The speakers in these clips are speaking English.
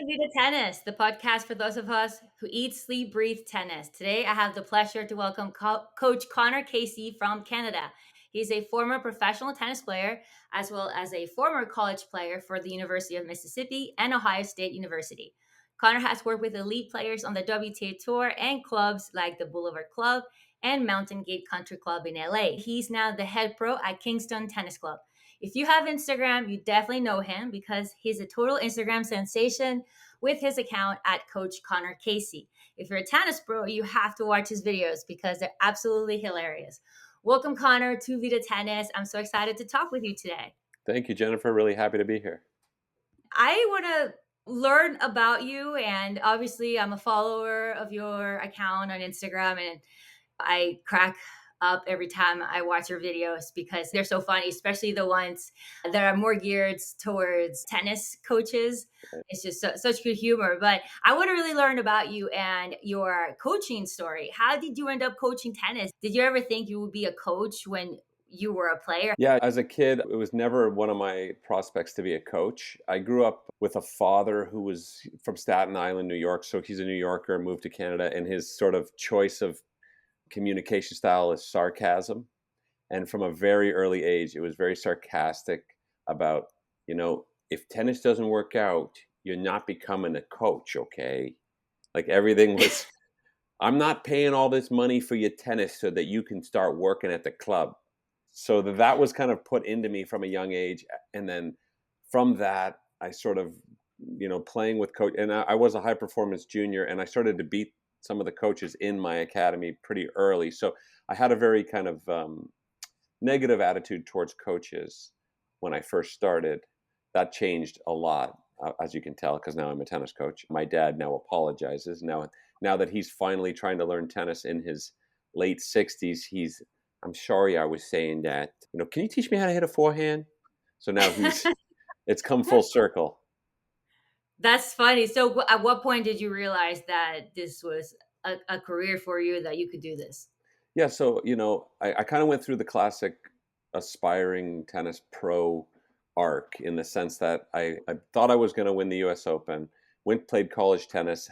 to Vida Tennis, the podcast for those of us who eat, sleep, breathe tennis. Today, I have the pleasure to welcome Coach Conor Casey from Canada. He's a former professional tennis player, as well as a former college player for the University of Mississippi and Ohio State University. Conor has worked with elite players on the WTA Tour and clubs like the Boulevard Club and Mountain Gate Country Club in LA. He's now the head pro at Kingston Tennis Club. If you have Instagram, you definitely know him because he's a total Instagram sensation with his account at Coach Conor Casey. If you're a tennis pro, you have to watch his videos because they're absolutely hilarious. Welcome, Conor, to Vida Tennis. I'm so excited to talk with you today. Thank you, Jennifer. Really happy to be here. I want to learn about you, and obviously, I'm a follower of your account on Instagram, and I crack up every time I watch your videos because they're so funny, especially the ones that are more geared towards tennis coaches. It's just such good humor. But I want to really learn about you and your coaching story. How did you end up coaching tennis? Did you ever think you would be a coach when you were a player? Yeah, as a kid, it was never one of my prospects to be a coach. I grew up with a father who was from Staten Island, New York. So he's a New Yorker, moved to Canada, and his sort of choice of communication style is sarcasm. And from a very early age, it was very sarcastic about, if tennis doesn't work out, you're not becoming a coach, okay? Like everything was, I'm not paying all this money for your tennis so that you can start working at the club. So that was kind of put into me from a young age. And then from that, I sort of, playing with coach, and I was a high performance junior, and I started to beat some of the coaches in my academy pretty early. So I had a very kind of negative attitude towards coaches when I first started. That changed a lot, as you can tell, because now I'm a tennis coach. My dad now apologizes. Now that he's finally trying to learn tennis in his late 60s, I'm sorry I was saying that. Can you teach me how to hit a forehand? So now it's come full circle. That's funny. So, at what point did you realize that this was a career for you, that you could do this? Yeah, so I kind of went through the classic aspiring tennis pro arc in the sense that I thought I was going to win the U.S. Open, played college tennis,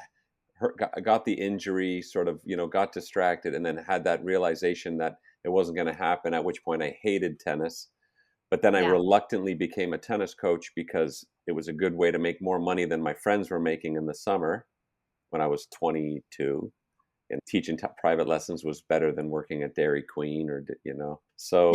got the injury, sort of got distracted, and then had that realization that it wasn't going to happen. At which point I hated tennis, but then I Yeah. reluctantly became a tennis coach because it was a good way to make more money than my friends were making in the summer when I was 22. And teaching private lessons was better than working at Dairy Queen so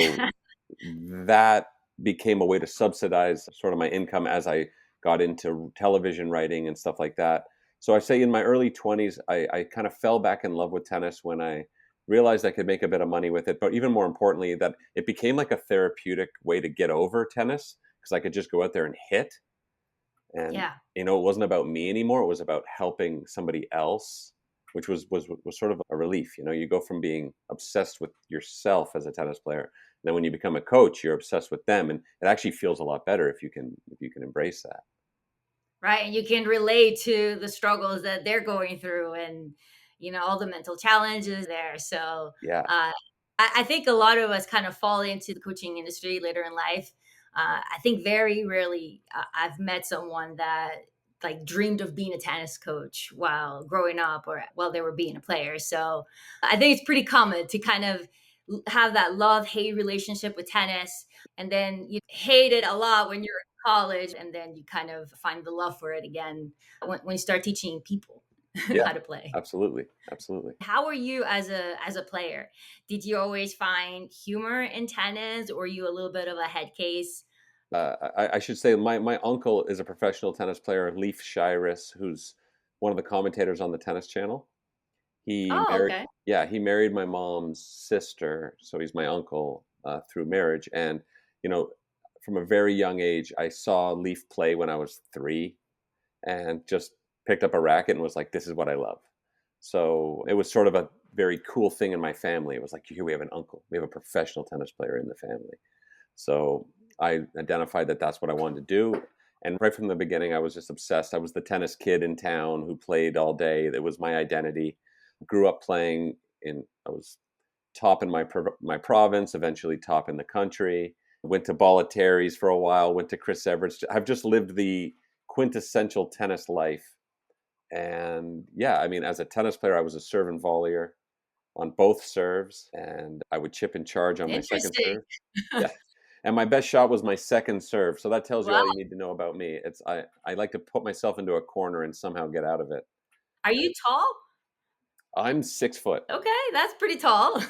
that became a way to subsidize sort of my income as I got into television writing and stuff like that. So I say in my early 20s, I kind of fell back in love with tennis when I realized I could make a bit of money with it. But even more importantly, that it became like a therapeutic way to get over tennis because I could just go out there and hit. And, Yeah. it wasn't about me anymore. It was about helping somebody else, which was sort of a relief. You go from being obsessed with yourself as a tennis player, and then when you become a coach, you're obsessed with them, and it actually feels a lot better if you can embrace that. Right. And you can relate to the struggles that they're going through, and all the mental challenges there. So Yeah, I think a lot of us kind of fall into the coaching industry later in life. I think very rarely I've met someone that like dreamed of being a tennis coach while growing up or while they were being a player. So I think it's pretty common to kind of have that love hate relationship with tennis, and then you hate it a lot when you're in college, and then you kind of find the love for it again when you start teaching people yeah, how to play. absolutely, absolutely. How were you as a player? Did you always find humor in tennis, or were you a little bit of a head case? I should say my uncle is a professional tennis player, Leif Shiras, who's one of the commentators on the Tennis Channel. He Oh, married, okay. yeah, he married my mom's sister, so he's my uncle through marriage. And you know, from a very young age, I saw Leaf play when I was 3, and just picked up a racket and was like, "This is what I love." So it was sort of a very cool thing in my family. It was like, here we have an uncle, we have a professional tennis player in the family. So I identified that that's what I wanted to do. And right from the beginning, I was just obsessed. I was the tennis kid in town who played all day. That was my identity. Grew up playing I was top in my province, eventually top in the country. Went to Bollettieri's for a while. Went to Chris Everett's. I've just lived the quintessential tennis life. And yeah, I mean, as a tennis player, I was a serve and volleyer on both serves, and I would chip in charge on my second Interesting. serve. Yeah. And my best shot was my second serve. So that tells you Wow. all you need to know about me. I like to put myself into a corner and somehow get out of it. Are you tall? I'm 6 foot. Okay, that's pretty tall.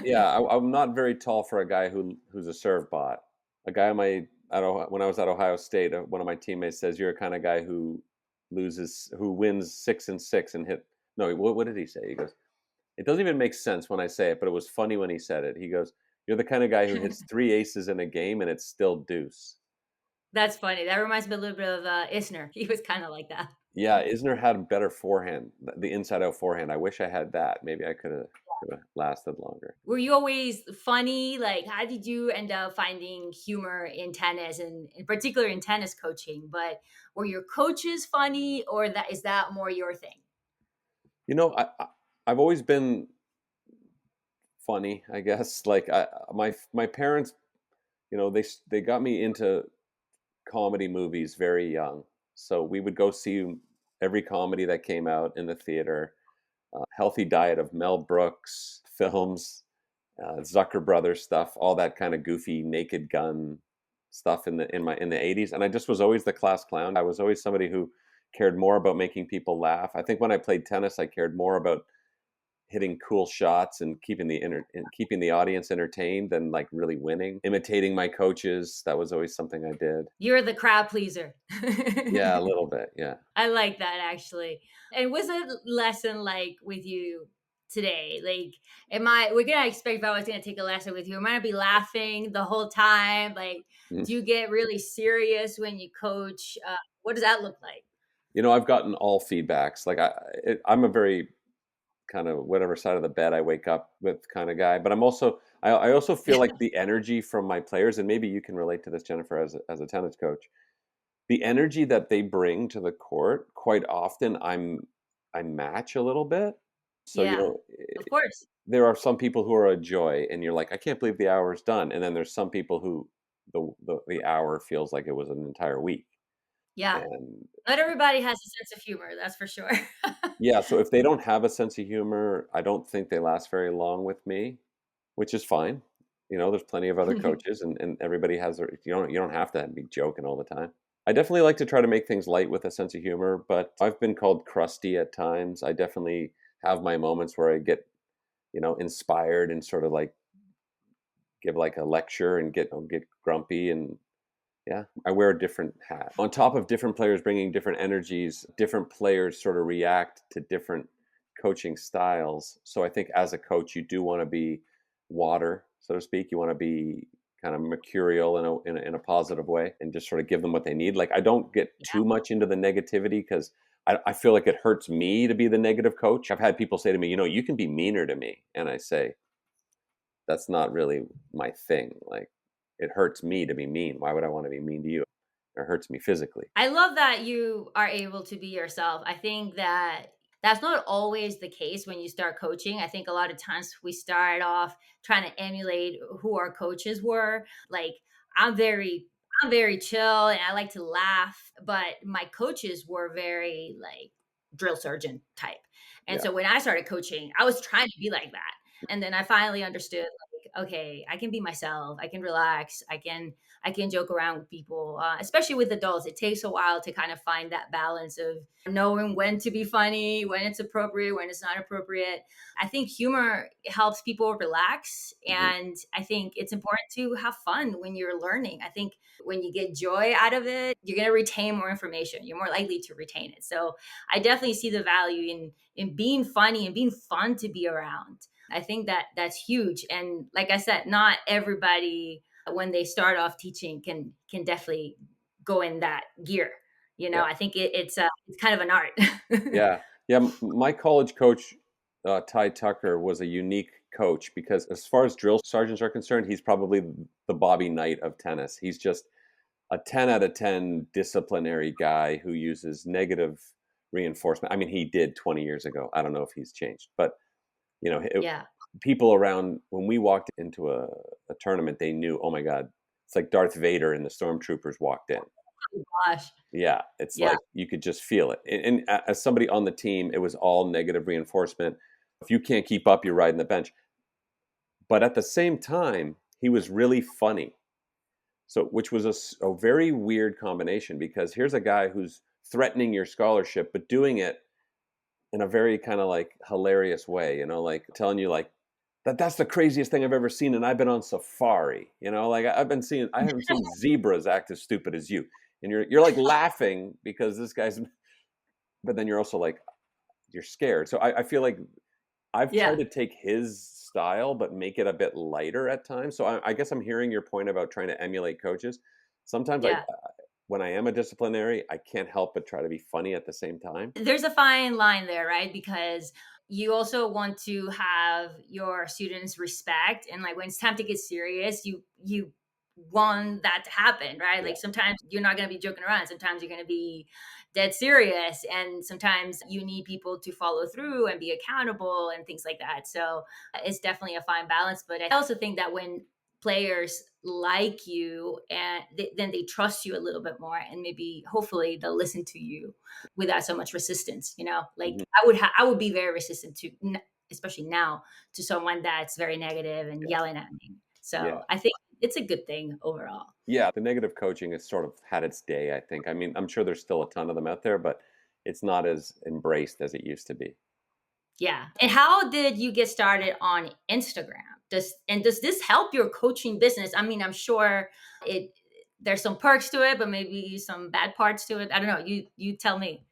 Yeah, I'm not very tall for a guy who's a serve bot. A guy on my when I was at Ohio State, one of my teammates says you're a kind of guy who wins 6 and 6 and hit. No, what did he say? He goes, it doesn't even make sense when I say it, but it was funny when he said it. He goes, "You're the kind of guy who hits three aces in a game and it's still deuce." That's funny. That reminds me a little bit of Isner. He was kind of like that. Yeah, Isner had a better forehand, the inside out forehand. I wish I had that. Maybe I could have lasted longer. Were you always funny? Like, how did you end up finding humor in tennis, and in particular in tennis coaching? But were your coaches funny, or that is that more your thing? You know, I've always been funny, I guess. Like my parents, they got me into comedy movies very young. So we would go see every comedy that came out in the theater. Healthy diet of Mel Brooks films, Zucker Brothers stuff, all that kind of goofy Naked Gun stuff in the 80s. And I just was always the class clown. I was always somebody who cared more about making people laugh. I think when I played tennis, I cared more about hitting cool shots and keeping the audience entertained than like really winning. Imitating my coaches, that was always something I did. You're the crowd pleaser. Yeah, a little bit. Yeah. I like that actually. And what's a lesson like with you today? Like, we're gonna expect if I was gonna take a lesson with you, am I gonna be laughing the whole time? Like, Mhm. do you get really serious when you coach? What does that look like? I've gotten all feedbacks. Like I'm a very kind of whatever side of the bed I wake up with kind of guy. But I also feel like the energy from my players, and maybe you can relate to this, Jennifer, as a tennis coach, the energy that they bring to the court, quite often I match a little bit. So, Yeah, of course. there are some people who are a joy and you're like, I can't believe the hour is done. And then there's some people who the hour feels like it was an entire week. Yeah. And Not everybody has a sense of humor, that's for sure. yeah, so if they don't have a sense of humor, I don't think they last very long with me, which is fine. There's plenty of other coaches and everybody has their you don't have to be joking all the time. I definitely like to try to make things light with a sense of humor, but I've been called crusty at times. I definitely have my moments where I get, inspired and sort of like give like a lecture and get grumpy. And yeah, I wear a different hat. On top of different players bringing different energies, different players sort of react to different coaching styles. So I think as a coach, you do want to be water, so to speak. You want to be kind of mercurial in a positive way and just sort of give them what they need. Like I don't get too much into the negativity because I feel like it hurts me to be the negative coach. I've had people say to me, you can be meaner to me. And I say, that's not really my thing. Like it hurts me to be mean. Why would I want to be mean to you? It hurts me physically. I love that you are able to be yourself. I think that that's not always the case when you start coaching. I think a lot of times we start off trying to emulate who our coaches were. Like I'm very I'm very chill and I like to laugh, but my coaches were very like drill sergeant type. And Yeah. so when I started coaching, I was trying to be like that. And then I finally understood like, okay, I can be myself. I can relax. I can joke around with people, especially with adults. It takes a while to kind of find that balance of knowing when to be funny, when it's appropriate, when it's not appropriate. I think humor helps people relax. Hmm. And I think it's important to have fun when you're learning. I think when you get joy out of it, you're going to retain more information. You're more likely to retain it. So I definitely see the value in being funny and being fun to be around. I think that that's huge. And like I said, not everybody when they start off teaching can definitely go in that gear. Yeah. I think it's kind of an art. Yeah. Yeah. My college coach, Ty Tucker, was a unique coach because as far as drill sergeants are concerned, he's probably the Bobby Knight of tennis. He's just a 10 out of 10 disciplinary guy who uses negative reinforcement. I mean, he did 20 years ago. I don't know if he's changed, but you know, it, Yeah. people around when we walked into a tournament, they knew, oh my God, it's like Darth Vader and the stormtroopers walked in. Oh gosh. Yeah, it's Yeah. like you could just feel it. And as somebody on the team, it was all negative reinforcement. If you can't keep up, you're riding the bench. But at the same time, he was really funny. So, which was a very weird combination because here's a guy who's threatening your scholarship, but doing it in a very kind of like hilarious way, like telling you like that's the craziest thing I've ever seen, and I've been on safari, like I haven't seen zebras act as stupid as you, and you're like laughing because this guy's, but then you're also like you're scared. So I feel like I've tried Yeah. to take his style, but make it a bit lighter at times. So I guess I'm hearing your point about trying to emulate coaches. Sometimes Yeah. when I am a disciplinary, I can't help but try to be funny at the same time. There's a fine line there, right? Because you also want to have your students respect, and like when it's time to get serious, you want that to happen, right? Yeah. Like sometimes you're not going to be joking around, sometimes you're going to be dead serious, and sometimes you need people to follow through and be accountable and things like that. So it's definitely a fine balance, but I also think that when players like you and then they trust you a little bit more, and maybe hopefully they'll listen to you without so much resistance, like Mhm. I would be very resistant to especially now, to someone that's very negative and Yeah. yelling at me. Yeah. So I think it's a good thing overall. Yeah. The negative coaching has sort of had its day, I think. I mean, I'm sure there's still a ton of them out there, but it's not as embraced as it used to be. Yeah. And how did you get started on Instagram? Does this help your coaching business? I mean, I'm sure it there's some perks to it, but maybe some bad parts to it. I don't know. You tell me.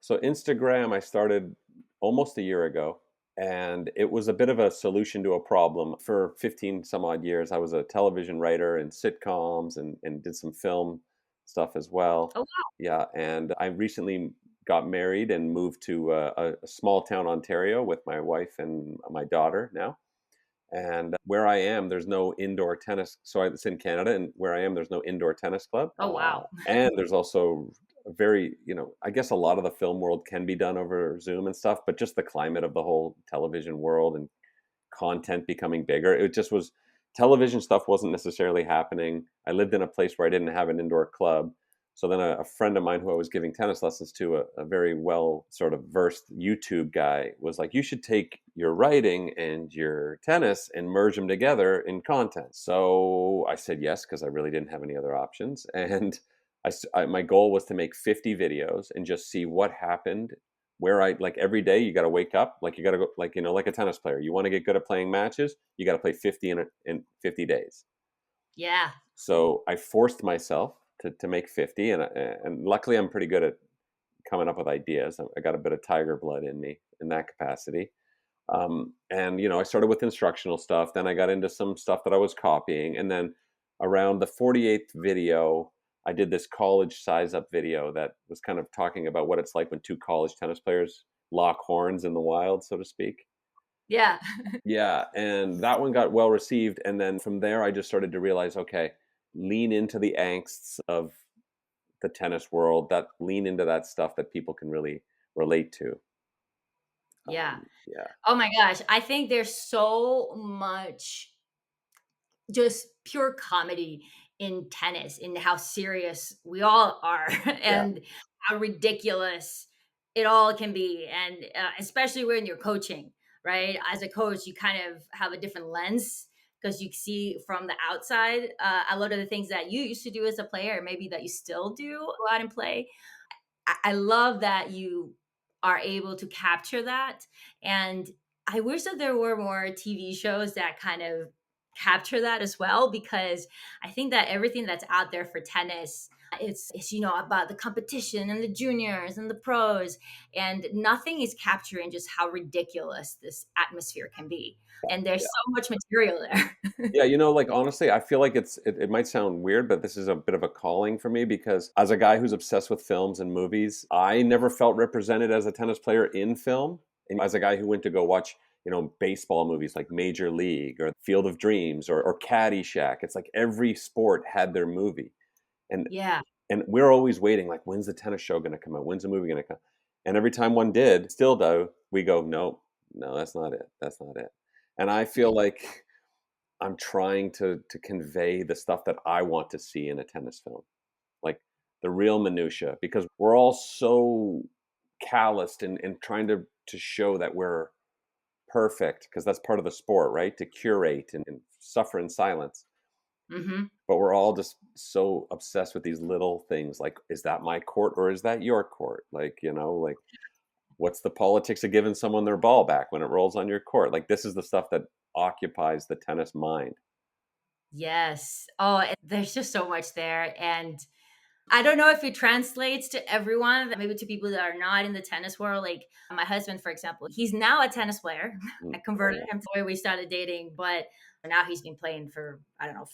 So Instagram, I started almost a year ago, and it was a bit of a solution to a problem. For 15 some odd years, I was a television writer in sitcoms and did some film stuff as well. Oh wow. Yeah, and I recently got married and moved to a small town, Ontario, with my wife and my daughter now. And where I am, there's no indoor tennis. So it's in Canada, and where I am, there's no indoor tennis club. Oh wow. And there's also a very, I guess a lot of the film world can be done over Zoom and stuff, but just the climate of the whole television world and content becoming bigger, it just was television stuff wasn't necessarily happening. I lived in a place where I didn't have an indoor club. So then a friend of mine who I was giving tennis lessons to, a very well sort of versed YouTube guy, was like, you should take your writing and your tennis and merge them together in content. So I said yes, because I really didn't have any other options. And my goal was to make 50 videos and just see what happened, where I like every day you got to wake up, like you got to go, like, like a tennis player, you want to get good at playing matches, you got to play 50 in 50 days. Yeah. So I forced myself to make 50, and luckily I'm pretty good at coming up with ideas. I got a bit of tiger blood in me in that capacity. And I started with instructional stuff, then I got into some stuff that I was copying, and then around the 48th video, I did this college size up video that was kind of talking about what it's like when two college tennis players lock horns in the wild, so to speak. Yeah. Yeah, and that one got well received, and then from there I just started to realize, okay, lean into the angsts of the tennis world, that lean into that stuff that people can really relate to. Yeah. Yeah, Oh my gosh. I think there's so much just pure comedy in tennis, in how serious we all are yeah, and how ridiculous it all can be. And especially when you're coaching, right? As a coach, you kind of have a different lens because you see from the outside a lot of the things that you used to do as a player, maybe that you still do, go out and play. I love that you are able to capture that. And I wish that there were more TV shows that kind of capture that as well, because I think that everything that's out there for tennis, it's about the competition and the juniors and the pros, and nothing is capturing just how ridiculous this atmosphere can be. And there's yeah. so much material there. Yeah, like honestly, I feel like it might sound weird, but this is a bit of a calling for me because as a guy who's obsessed with films and movies, I never felt represented as a tennis player in film. And as a guy who went to go watch, baseball movies like Major League or Field of Dreams or Caddyshack, it's like every sport had their movie. And Yeah. and we're always waiting, like, when's the tennis show going to come out? When's the movie going to come? And every time one did, still though, we go, no, no, that's not it. That's not it. And I Yeah. feel like I'm trying to convey the stuff that I want to see in a tennis film. Like the real minutia, because we're all so calloused and trying to show that we're perfect, because that's part of the sport, right? To curate and suffer in silence. Hmm. But we're all just so obsessed with these little things, like, is that my court or is that your court? Like, like, what's the politics of giving someone their ball back when it rolls on your court? Like, this is the stuff that occupies the tennis mind. Yes. Oh, there's just so much there. And I don't know if it translates to everyone, maybe to people that are not in the tennis world. Like my husband, for example, he's now a tennis player. I Oh, converted yeah. him to where we started dating, but now he's been playing for, I don't know,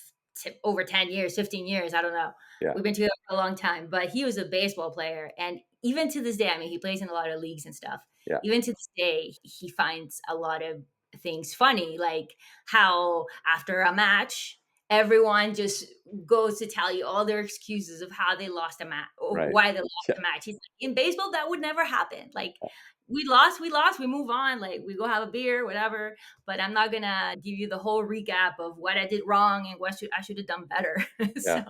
over 10 years, 15 years. I don't know. Yeah. We've been together for a long time, but he was a baseball player. And even to this day, I mean, he plays in a lot of leagues and stuff. Yeah. Even to this day, he finds a lot of things funny, like how after a match, everyone just goes to tell you all their excuses of how they lost a match or Right. why they lost Yeah. a match. He's like, in baseball, that would never happen. Like, Yeah. we lost, we move on. Like, we go have a beer, whatever. But I'm not gonna give you the whole recap of what I did wrong and I should have done better. So,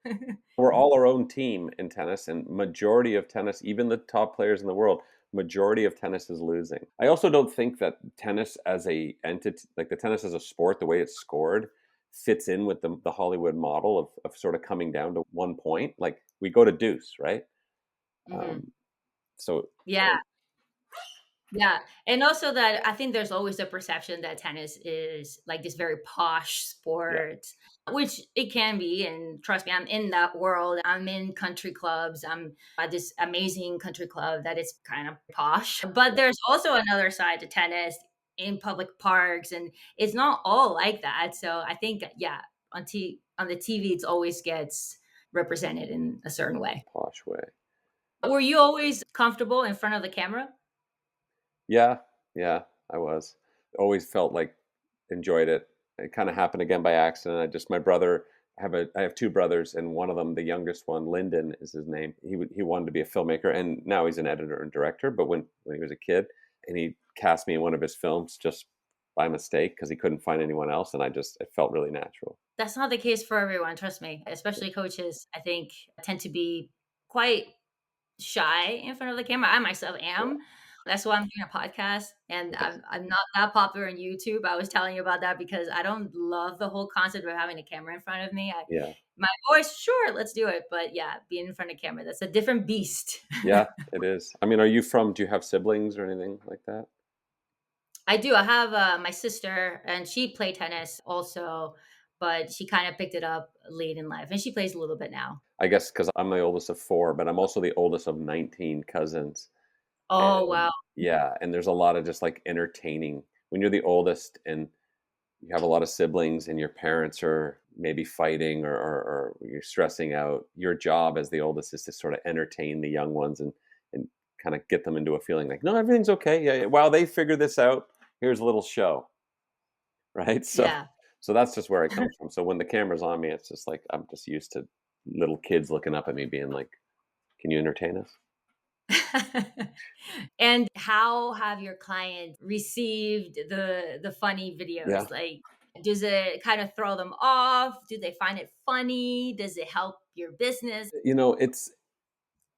Yeah. We're all our own team in tennis, and majority of tennis, even the top players in the world, majority of tennis is losing. I also don't think that tennis as a entity, like the tennis as a sport, the way it's scored, fits in with the Hollywood model of sort of coming down to one point. Like, we go to deuce, right? mhm. Um, so Yeah. Yeah. And also that I think there's always a perception that tennis is like this very posh yeah, sport, which it can be. And trust me, I'm in that world. I'm in country clubs. I'm at this amazing country club that is kind of posh. But yeah, there's also another side to tennis in public parks, and it's not all like that. So I think, yeah, on the TV, it always gets represented in a certain way. posh way. Were you always comfortable in front of the camera? Yeah, yeah, I was. Always felt like enjoyed it. It kind of happened again by accident. My brother, I have two brothers, and one of them, the youngest one, Lyndon is his name. He wanted to be a filmmaker, and now he's an editor and director. But when he was a kid, and he cast me in one of his films just by mistake because he couldn't find anyone else, and it felt really natural. That's not the case for everyone, trust me, especially coaches, I think, tend to be quite shy in front of the camera. I myself Yeah, am. That's why I'm doing a podcast, and nice. I'm not that popular on YouTube. I was telling you about that because I don't love the whole concept of having a camera in front of me. Yeah, My voice, sure, let's do it, but yeah, being in front of camera, that's a different beast. yeah, it is. I mean, do you have siblings or anything like that? I do. I have my sister, and she played tennis also, but she kind of picked it up late in life, and she plays a little bit now. I guess because I'm the oldest of four, but I'm also the oldest of 19 cousins. Oh wow. And yeah, and there's a lot of just like entertaining when you're the oldest and you have a lot of siblings and your parents are maybe fighting or you're stressing out. Your job as the oldest is to sort of entertain the young ones and kind of get them into a feeling like, no, everything's okay. Yeah, yeah. While they figure this out, here's a little show, right? So Yeah. so that's just where it comes from. So when the camera's on me, it's just like I'm just used to little kids looking up at me being like, can you entertain us? And how have your clients received the funny Yeah. videos? Like, does it kind of throw them off? Do they find it funny? Does it help your business? It's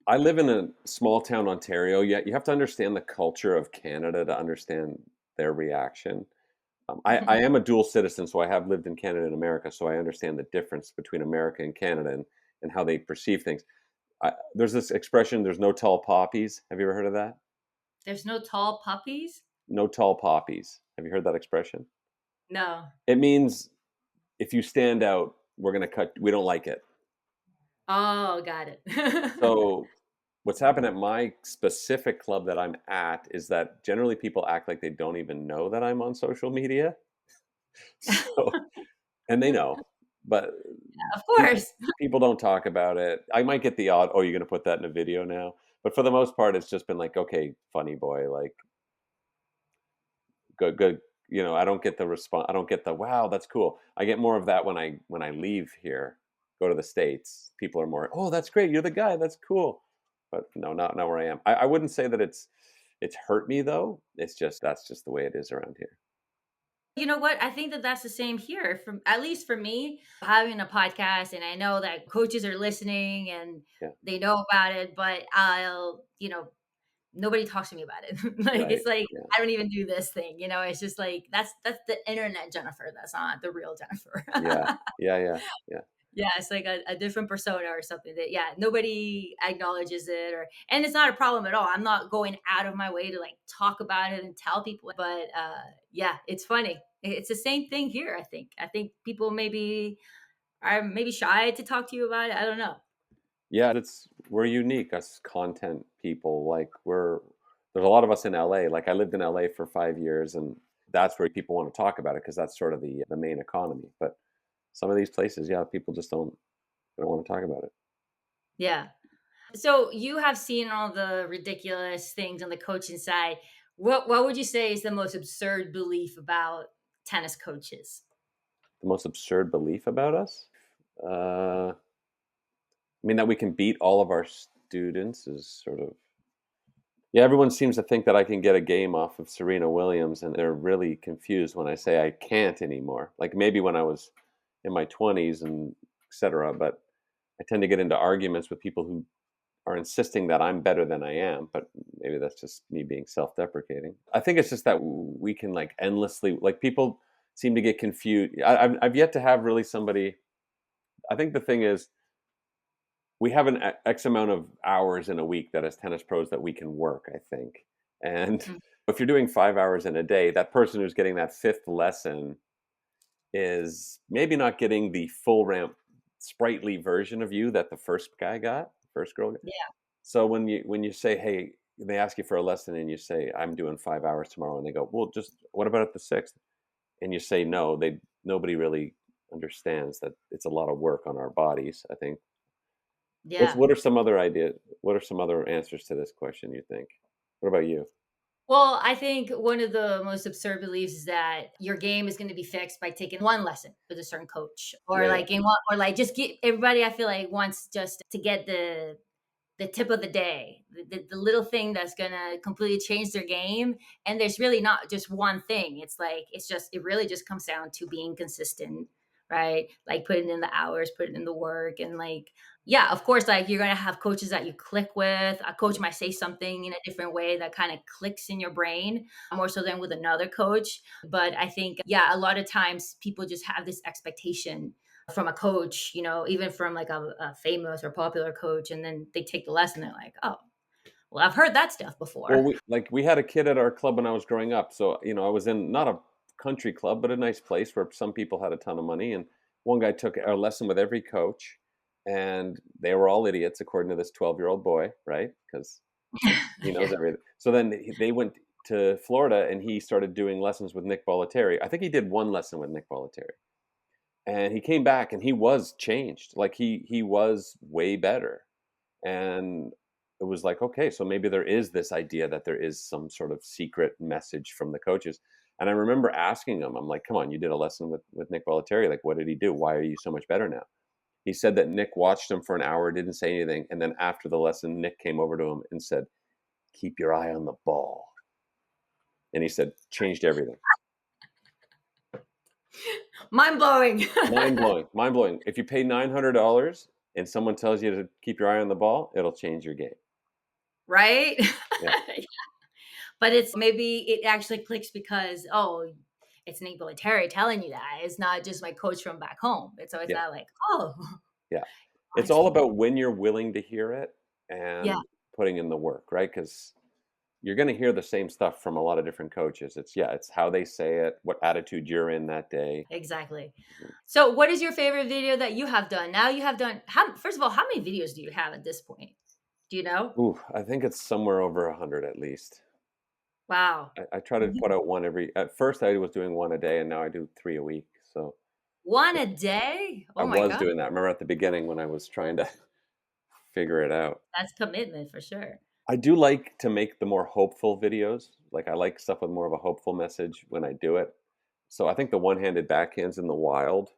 I live in a small town Ontario, yet you have to understand the culture of Canada to understand their reaction. I am a dual citizen, so I have lived in Canada and America, so I understand the difference between America and Canada and how they perceive things. There's this expression, there's no tall poppies. Have you ever heard of that? There's no tall puppies? No tall poppies. Have you heard that expression? No. It means if you stand out, we don't like it. Oh, got it. So what's happened at my specific club that I'm at is that generally people act like they don't even know that I'm on social media. So, and they know, but Of people course. people don't talk about it. I might get the odd, "Oh, you're gonna put that in a video now?" But for the most part, it's just been like, "Okay, funny boy, like, good, good." I don't get the response. I don't get the, "Wow, that's cool." I get more of that when I leave here, go to the States. People are more, "Oh, that's great. You're the guy. That's cool." But no, not where I am. I wouldn't say that it's hurt me though. It's just that's just the way it is around here. You know what? I think that that's the same here. From at least for me, having a podcast, and I know that coaches are listening and Yeah. they know about it, but nobody talks to me about it. Like Right. it's like Yeah. I don't even do this thing. It's just like that's the internet Jennifer. That's not the real Jennifer. Yeah. Yeah. Yeah. Yeah. Yeah, it's like a different persona or something that yeah, nobody acknowledges it and it's not a problem at all. I'm not going out of my way to like talk about it and tell people, but yeah, it's funny. It's the same thing here, I think. I think people maybe are maybe shy to talk to you about it. I don't know. Yeah, it's we're unique as content people. Like there's a lot of us in LA. Like I lived in LA for 5 years, and that's where people want to talk about it because that's sort of the main economy. But some of these places, yeah, people just don't want to talk about it. Yeah. So you have seen all the ridiculous things on the coaching side. What would you say is the most absurd belief about tennis coaches? The most absurd belief about us, I mean, that we can beat all of our students is sort of yeah. Everyone seems to think that I can get a game off of Serena Williams, and they're really confused when I say I can't anymore. Like maybe when I was in my 20s and etc. But I tend to get into arguments with people who are insisting that I'm better than I am, but maybe that's just me being self-deprecating. I think it's just that we can like endlessly like people seem to get confused. I've yet to have really somebody. I think the thing is we have an X amount of hours in a week that as tennis pros that we can work. I think, and Mm. if you're doing 5 hours in a day, that person who's getting that fifth lesson is maybe not getting the full ramp sprightly version of you that the first guy got, first girl got. Yeah. So when you say, "Hey," they ask you for a lesson, and you say, "I'm doing 5 hours tomorrow," and they go, "Well, just what about at the sixth?" And you say, "No." Nobody really understands that it's a lot of work on our bodies. I think. What's Yeah. what are some other ideas? What are some other answers to this question? You think? What about you? Well, I think one of the most absurd beliefs is that your game is going to be fixed by taking one lesson with a certain coach, or Yeah, yeah, like in one, or like just get everybody. I feel like wants just to get the tip of the day, the little thing that's gonna completely change their game. And there's really not just one thing. It's like it really just comes down to being consistent, right? Like putting in the hours, putting in the work, and like yeah, of course, like you're gonna have coaches that you click with. A coach might say something in a different way that kind of clicks in your brain more so than with another coach. But I think, yeah, a lot of times people just have this expectation from a coach, even from like a famous or popular coach, and then they take the lesson. They're like, oh, well, I've heard that stuff Well, before. we had a kid at our club when I was growing up. So, I was in not a country club, but a nice place where some people had a ton of money. And one guy took a lesson with every coach, and they were all idiots, according to this 12-year-old boy, right? Because he knows Yeah. everything. So then they went to Florida, and he started doing lessons with Nick Bollettieri. I think he did one lesson with Nick Bollettieri, and he came back, and he was changed. Like he was way better. And it was like, okay, so maybe there is this idea that there is some sort of secret message from the coaches. And I remember asking him, I'm like, come on, you did a lesson with Nick Bollettieri. Like, what did he do? Why are you so much better now? He said that Nick watched him for an hour, didn't say anything. And then after the lesson, Nick came over to him and said, keep your eye on the ball. And he said, changed everything. Mind blowing. Mind blowing. Mind blowing. If you pay $900 and someone tells you to keep your eye on the ball, it'll change your game. Right. Yeah. But it's maybe it actually clicks because oh, it's Nate Bollettieri telling you that. It's not just my coach from back home. It's always Yeah. that like, oh, Yeah. I It's all see. about when you're willing to hear it Yeah, and putting in the work, right? Because you're going to hear the same stuff from a lot of different coaches. It's how they say it, what attitude you're in that day. exactly. Mhm. So, what is your favorite video that you have done? Now you have done how first of all, how many videos do you have at this point? Do you know? Ooh, I think it's somewhere over 100 at least. Wow. I try to Mhm. put out one at first I was doing one a day and now I do three a week. So One a day? I Oh my was god. doing that. I remember at the beginning when I was trying to figure it out. That's commitment for sure. I do like to make the more hopeful videos. Like I like stuff with more of a hopeful message when I do it. So I think the one-handed backhands in the wild.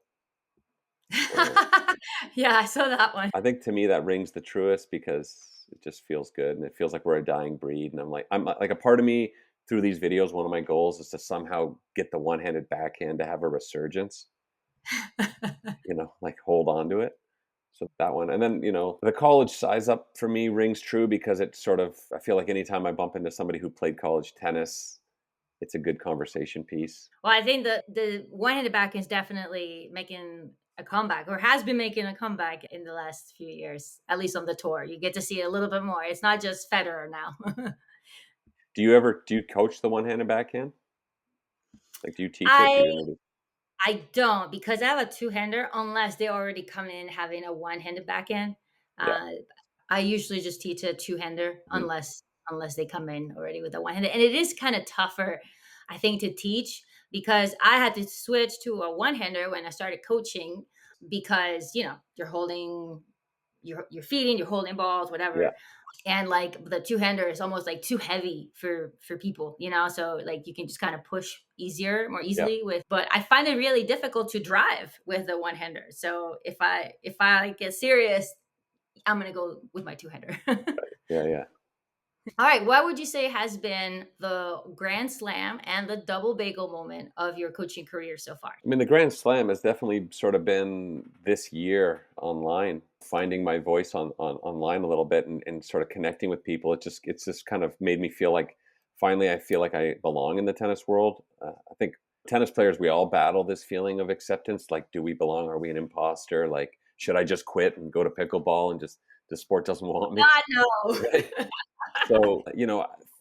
uh, Yeah, I saw that one. I think to me that rings the truest because it just feels good and it feels like we're a dying breed. And I'm like a part of me. through these videos, one of my goals is to somehow get the one-handed backhand to have a resurgence, like hold on to it. So that one. And then, the college size up for me rings true because it's sort of, I feel like anytime I bump into somebody who played college tennis, it's a good conversation piece. Well, I think the one-handed backhand is definitely making a comeback, or has been making a comeback in the last few years, at least on the tour. You get to see it a little bit more. It's not just Federer now. Do you coach the one-handed backhand? Like, do you teach it? Do I you introduce? I don't, because I have a two-hander unless they already come in having a one-handed backhand. Yeah. Uh, I usually just teach a two-hander Mm. unless they come in already with a one-handed. And it is kind of tougher, I think, to teach because I had to switch to a one-hander when I started coaching because, you're holding you're feeding, you're holding balls, Yeah. whatever. And like the two-hander is almost like too heavy for people, so like you can just kind of push more Yeah. easily with, but I find it really difficult to drive with the one-hander. So if I get serious, I'm gonna go with my two-hander. Yeah. Yeah. All right, what would you say has been the grand slam and the double bagel moment of your coaching career so far? I mean, the Grand Slam has definitely sort of been this year online, finding my voice online a little bit and sort of connecting with people. It's just kind of made me feel like finally I feel like I belong in the tennis world. I think tennis players, we all battle this feeling of acceptance. Like, do we belong? Are we an imposter? Like, should I just quit and go to pickleball and just the sport doesn't want me? God, no. Right. So,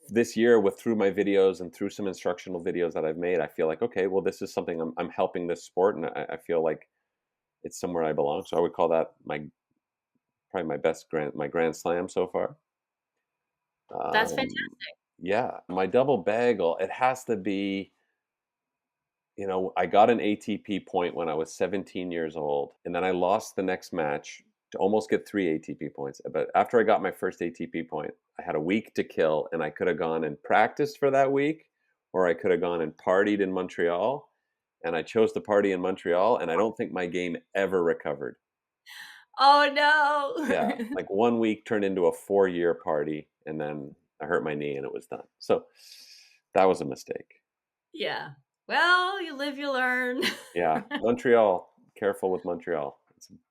this year with through my videos and through some instructional videos that I've made, I feel like, okay, well, this is something I'm helping this sport, and I feel like it's somewhere I belong. So I would call that probably my grand slam so far. That's Um, fantastic. yeah, my double bagel, it has to be. I got an ATP point when I was 17 years old, and then I lost the next match to almost get 3 ATP points. But after I got my first ATP point, I had a week to kill, and I could have gone and practiced for that week, or I could have gone and partied in Montreal. And I chose to party in Montreal, and I don't think my game ever recovered. Oh Yeah, no. like 1 week turned into a 4-year party, and then I hurt my knee, and it was done. So that was a mistake. Yeah. Well, you live, you learn. Yeah, Montreal. Careful with Montreal.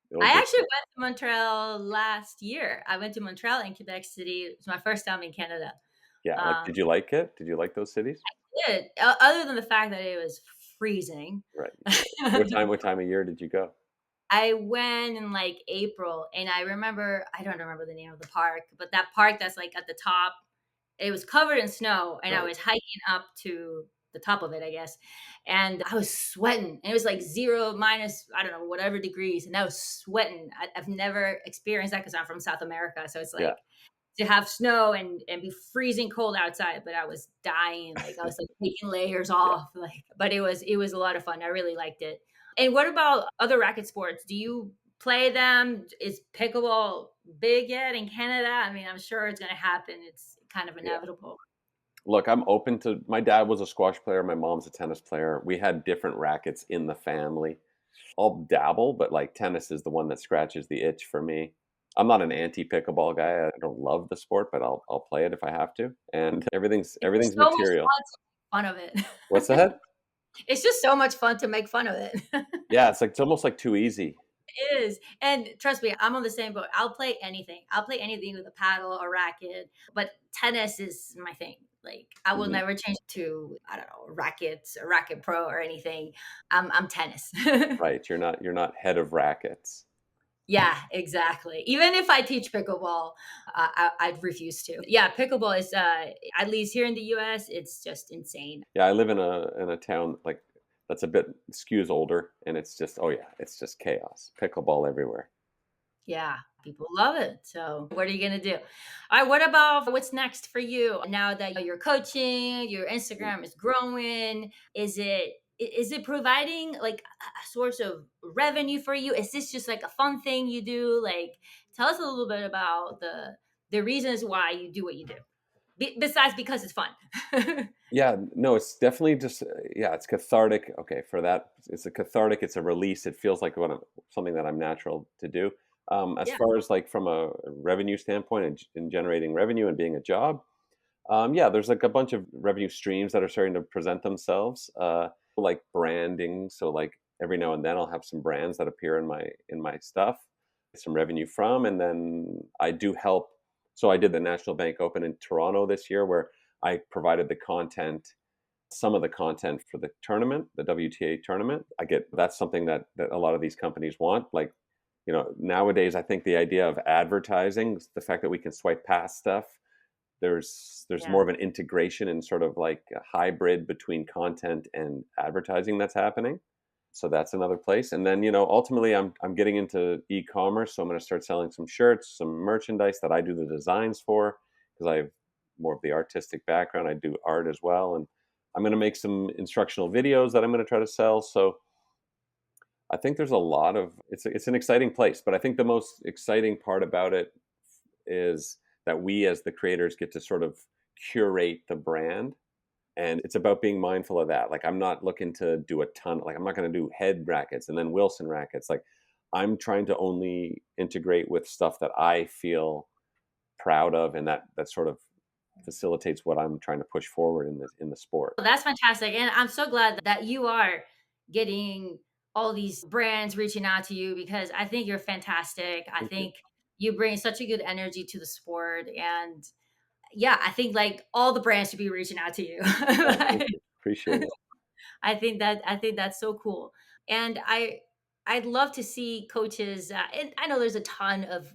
It'll I get actually you. went to Montreal last year. I went to Montreal and Quebec City. It was my first time in Canada. Yeah, like, Um, did you like it? Did you like those cities? other than the fact that it was freezing. Right. What time of year did you go? I went in like April, and I don't remember the name of the park, but that park that's like at the top, it was covered in snow, and I Right. was hiking up to the top of it, I guess. And I was sweating. And it was like zero minus, I don't know, whatever degrees. And I was sweating. I've never experienced that because I'm from South America. So it's Yeah. like to have snow and be freezing cold outside, but I was dying. Like I was like taking layers Yeah. off. Like, but it was a lot of fun. I really liked it. And what about other racket sports? Do you play them? Is pickleball big yet in Canada? I mean, I'm sure it's going to happen. It's kind of Yeah. inevitable. Look, I'm open to my dad was a squash player, my mom's a tennis player. We had different rackets in the family. I'll dabble, but like tennis is the one that scratches the itch for me. I'm not an anti pickleball guy. I don't love the sport, but I'll play it if I have to. And everything's It's just everything's so much material. fun to make fun of What's it. that? It's just so much fun to make fun of it. Yeah, it's almost like too easy. It is. And trust me, I'm on the same boat. I'll play anything. I'll play anything with a paddle or racket, but tennis is my thing. Like I will Mhm. never change to, I don't know, rackets or racket pro or anything. I'm tennis. Right. You're not head of rackets. Yeah, exactly. Even if I teach pickleball, I'd refuse to. Yeah, pickleball is, at least here in the US, it's just insane. Yeah, I live in a town like that's a bit skews older, and it's just oh yeah, it's just chaos. Pickleball everywhere. Yeah, people love it. So, what are you going to do? All right, what about what's next for you now that you're coaching, your Mm. Instagram is growing? Is it providing like a source of revenue for you? Is this just like a fun thing you do? Like tell us a little bit about the reasons why you do what you do. Besides because it's fun. Yeah, no, it's definitely just yeah, it's cathartic. Okay, for that, it's a cathartic. It's a release. It feels like something that I'm natural to do. As Yeah. far as like from a revenue standpoint and generating revenue and being a job, Yeah, there's like a bunch of revenue streams that are starting to present themselves, like branding. So like every now and then I'll have some brands that appear in my stuff, some revenue from, and then I do help. So I did the National Bank Open in Toronto this year, where I provided the content, some of the content for the tournament, the WTA tournament. I get that's something that a lot of these companies want. Like, nowadays I think the idea of advertising, the fact that we can swipe past stuff, there's Yeah. more of an integration and sort of like a hybrid between content and advertising that's happening. So that's another place. And then, ultimately I'm getting into e-commerce, so I'm going to start selling some shirts, some merchandise that I do the designs for, because I have more of the artistic background. I do art as well, and I'm going to make some instructional videos that I'm going to try to sell. So I think there's a lot of it's an exciting place, but I think the most exciting part about it is that we as the creators get to sort of curate the brand, and it's about being mindful of that. Like, I'm not looking to do a ton, like I'm not going to do head rackets and then Wilson rackets. Like, I'm trying to only integrate with stuff that I feel proud of, and that sort of facilitates what I'm trying to push forward in the sport. Well, that's fantastic. And I'm so glad that you are getting all these brands reaching out to you because I think you're fantastic. I Thank you. think you bring such a good energy to the sport. And yeah, I think like all the brands should be reaching out to you. Oh, thank Like, you. Appreciate it. I think that's so cool. And I'd love to see coaches and I know there's a ton of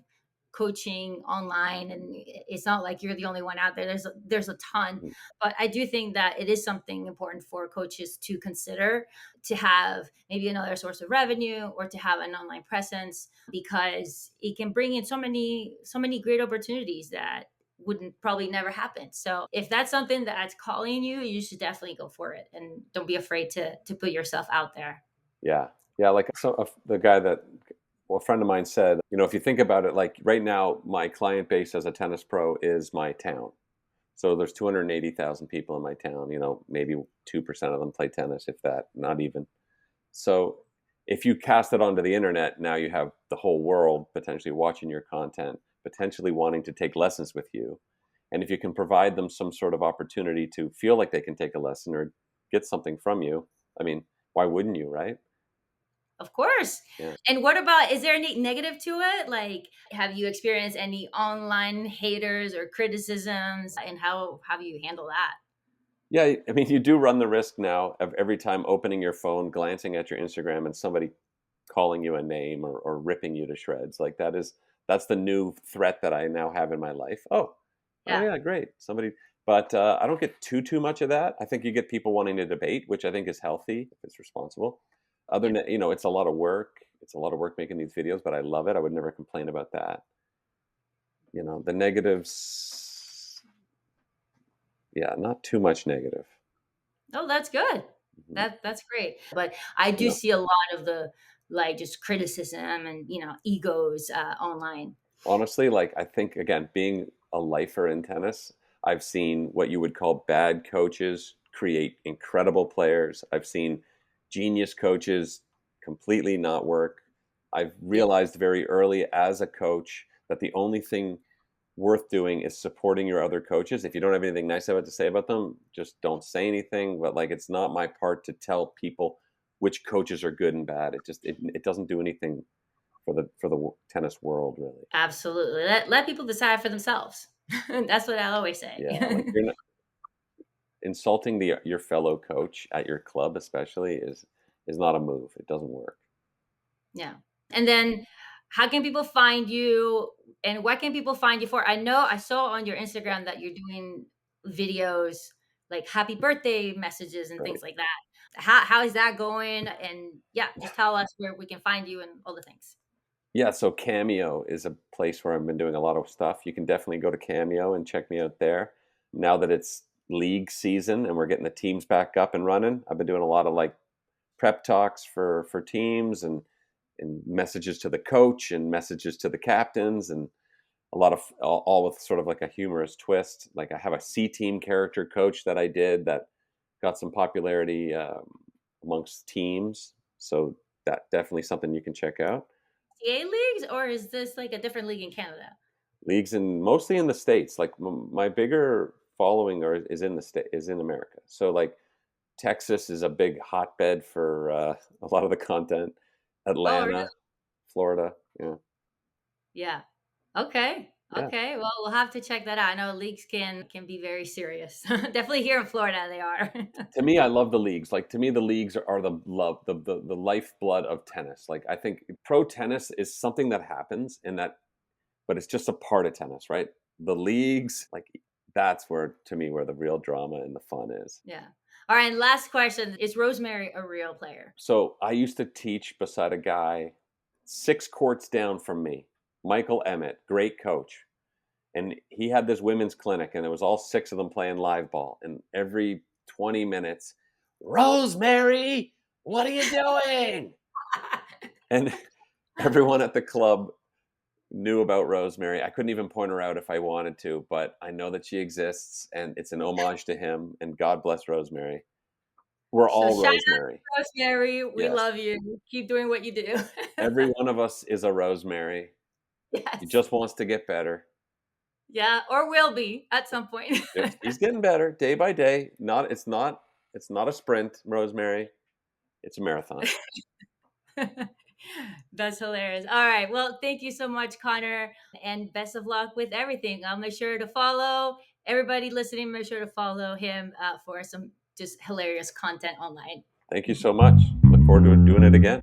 coaching online and it's not like you're the only one out there. There's a ton, Mhm. but I do think that it is something important for coaches to consider to have maybe another source of revenue or to have an online presence because it can bring in so many great opportunities that wouldn't probably never happen. So if that's something that's calling you, you should definitely go for it and don't be afraid to put yourself out there. Yeah. Yeah, like, the guy that well, a friend of mine said, if you think about it, like right now, my client base as a tennis pro is my town. So there's 280,000 people in my town. Maybe 2% of them play tennis, if that, not even. So if you cast it onto the internet, now you have the whole world potentially watching your content, potentially wanting to take lessons with you. And if you can provide them some sort of opportunity to feel like they can take a lesson or get something from you, I mean, why wouldn't you, right? Of course. Yeah. And what about, is there any negative to it? Like, have you experienced any online haters or criticisms and how have you handle that? Yeah, I mean, you do run the risk now of every time opening your phone, glancing at your Instagram, and somebody calling you a name or ripping you to shreds. Like, that's the new threat that I now have in my life. Oh Yeah. yeah, great. Somebody, but I don't get too much of that. I think you get people wanting to debate, which I think is healthy if it's responsible. Other Yeah. than that, it's a lot of work. It's a lot of work making these videos, but I love it. I would never complain about that. The negatives, yeah, not too much negative. Oh, that's good. Mhm. That's great. But I You do know, see a lot of the like just criticism and egos online. Honestly, like, I think, again, being a lifer in tennis, I've seen what you would call bad coaches create incredible players. I've seen genius coaches completely not work. I've Yeah, realized very early as a coach that the only thing worth doing is supporting your other coaches. If you don't have anything nice about to say about them, just don't say anything. But like, it's not my part to tell people which coaches are good and bad. It doesn't do anything for the tennis world, really. absolutely. Let people decide for themselves. That's what I always say. Yeah, like, you're not insulting your fellow coach at your club, especially, is not a move. It doesn't work. Yeah. And then how can people find you and what can people find you for? I know I saw on your Instagram that you're doing videos like happy birthday messages and things Right. like that. How is that going? And yeah, just tell us where we can find you and all the things. Yeah, so Cameo is a place where I've been doing a lot of stuff. You can definitely go to Cameo and check me out there. Now that it's league season and we're getting the teams back up and running, I've been doing a lot of like prep talks for teams, and messages to the coach and messages to the captains, and a lot of all with sort of like a humorous twist. Like, I have a C team character coach that I did that got some popularity amongst teams. So that definitely something you can check out. CA leagues or is this like a different league in Canada? Leagues in mostly in the states. Like, my bigger following is in the state is in America. So like Texas is a big hotbed for a lot of the content. Oh, really? Atlanta, Florida, yeah, Yeah. Okay. yeah. Okay. Well, we'll have to check that out. I know leagues can be very serious. Definitely here in Florida, they are. To me, I love the leagues. Like to me, the leagues are the love, the lifeblood of tennis. Like I think pro tennis is something that happens, but it's just a part of tennis, right? The leagues, like that's where to me where the real drama and the fun is. Yeah. All right. Last question: is Rosemary a real player? So I used to teach beside a guy 6 courts down from me, Michael Emmett, great coach. And he had this women's clinic, and it was all 6 of them playing live ball. And every 20 minutes, Rosemary, what are you doing? And everyone at the club knew about Rosemary. I couldn't even point her out if I wanted to, but I know that she exists, and it's an homage to him. And God bless Rosemary. We're So all shout Rosemary. out to Rosemary. We Yes. love you. Keep doing what you do. Every one of us is a Rosemary. He Yes. just wants to get better. Yeah. Or will be at some point. He's getting better day by day. It's not a sprint, Rosemary. It's a marathon. That's hilarious. All right. Well, thank you so much, Connor, and best of luck with everything. I'll make sure to follow everybody listening. Make sure to follow him for some just hilarious content online. Thank you so much. Look forward to doing it again.